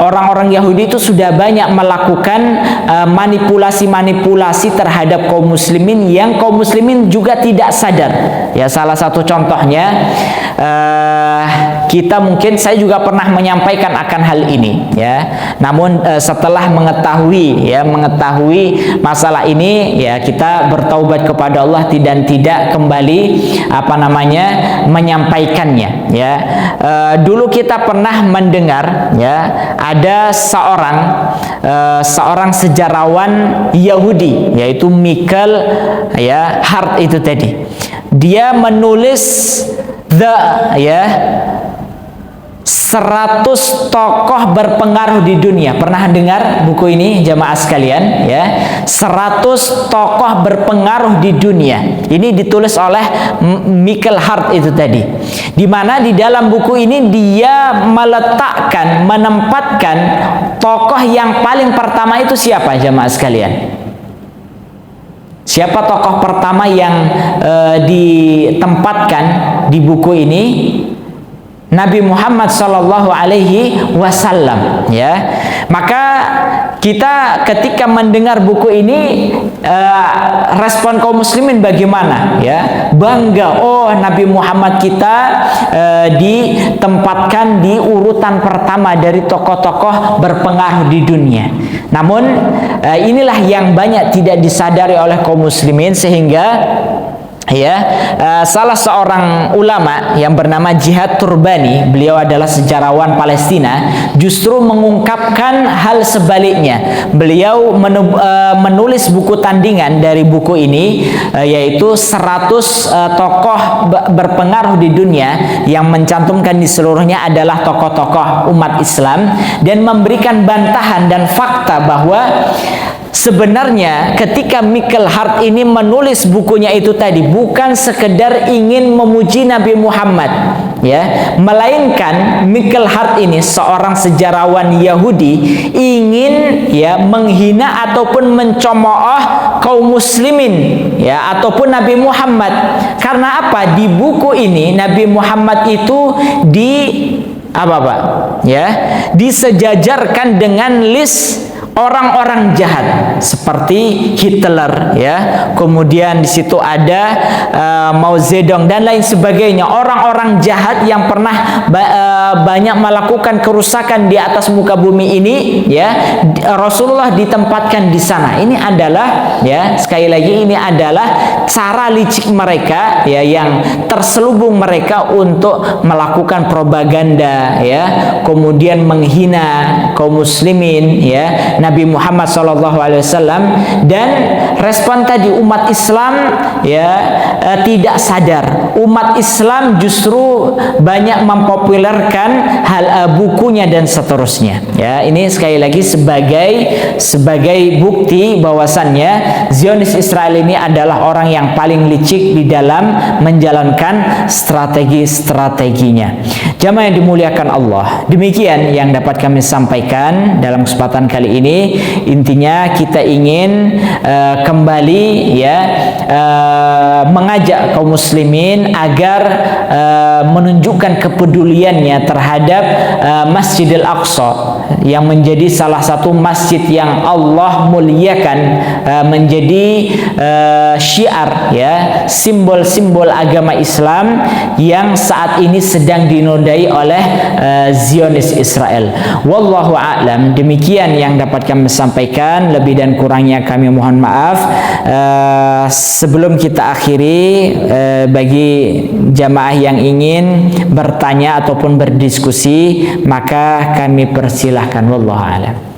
orang-orang Yahudi itu sudah banyak melakukan manipulasi terhadap kaum muslimin yang kaum muslimin juga tidak sadar. Ya, salah satu contohnya, saya juga pernah menyampaikan akan hal ini, ya. Namun setelah mengetahui masalah ini, ya, kita bertaubat kepada Allah dan tidak kembali menyampaikannya, ya. Dulu kita pernah mendengar, ya, ada seorang sejarawan Yahudi, yaitu Michael, ya, Hart itu tadi. Dia menulis 100 tokoh berpengaruh di dunia. Pernah dengar buku ini jamaah sekalian, ya? 100 tokoh berpengaruh di dunia. Ini ditulis oleh Michael Hart itu tadi. Di mana di dalam buku ini dia menempatkan tokoh yang paling pertama itu siapa jamaah sekalian? Siapa tokoh pertama yang ditempatkan di buku ini? Nabi Muhammad Sallallahu Alaihi Wasallam, ya. Maka kita ketika mendengar buku ini, respon kaum muslimin bagaimana, ya? bangga, oh Nabi Muhammad kita ditempatkan di urutan pertama dari tokoh-tokoh berpengaruh di dunia. Namun inilah yang banyak tidak disadari oleh kaum muslimin, sehingga salah seorang ulama yang bernama Jihad Turbani, beliau adalah sejarawan Palestina, justru mengungkapkan hal sebaliknya. Beliau menulis buku tandingan dari buku ini, yaitu 100 tokoh berpengaruh di dunia, yang mencantumkan di seluruhnya adalah tokoh-tokoh umat Islam, dan memberikan bantahan dan fakta bahwa sebenarnya ketika Michael Hart ini menulis bukunya itu tadi bukan sekedar ingin memuji Nabi Muhammad, melainkan Michael Hart ini seorang sejarawan Yahudi ingin menghina ataupun mencemooh kaum muslimin ataupun Nabi Muhammad. Karena apa? Di buku ini Nabi Muhammad itu disejajarkan dengan list orang-orang jahat seperti Hitler, kemudian di situ ada Mao Zedong dan lain sebagainya, orang-orang jahat yang pernah banyak melakukan kerusakan di atas muka bumi ini, Rasulullah ditempatkan di sana. Ini adalah sekali lagi ini adalah cara licik mereka yang terselubung mereka untuk melakukan propaganda, kemudian menghina kaum muslimin, Nabi Muhammad SAW, dan respon tadi umat Islam tidak sadar. Umat Islam justru banyak mempopulerkan hal bukunya dan seterusnya. Ini sekali lagi sebagai bukti bahwasannya Zionis Israel ini adalah orang yang paling licik di dalam menjalankan strategi-strateginya. Jamaah yang dimuliakan Allah, demikian yang dapat kami sampaikan dalam kesempatan kali ini. Intinya kita ingin kembali mengajak kaum muslimin agar menunjukkan kepeduliannya terhadap Masjidil Aqsa yang menjadi salah satu masjid yang Allah muliakan, menjadi syiar, simbol-simbol agama Islam yang saat ini sedang dinodai oleh Zionis Israel. Wallahu a'lam. Demikian yang dapat kami sampaikan, lebih dan kurangnya kami mohon maaf. Sebelum kita akhiri, bagi jamaah yang ingin bertanya ataupun berdiskusi, maka kami persilahkan. Wallahu a'lam.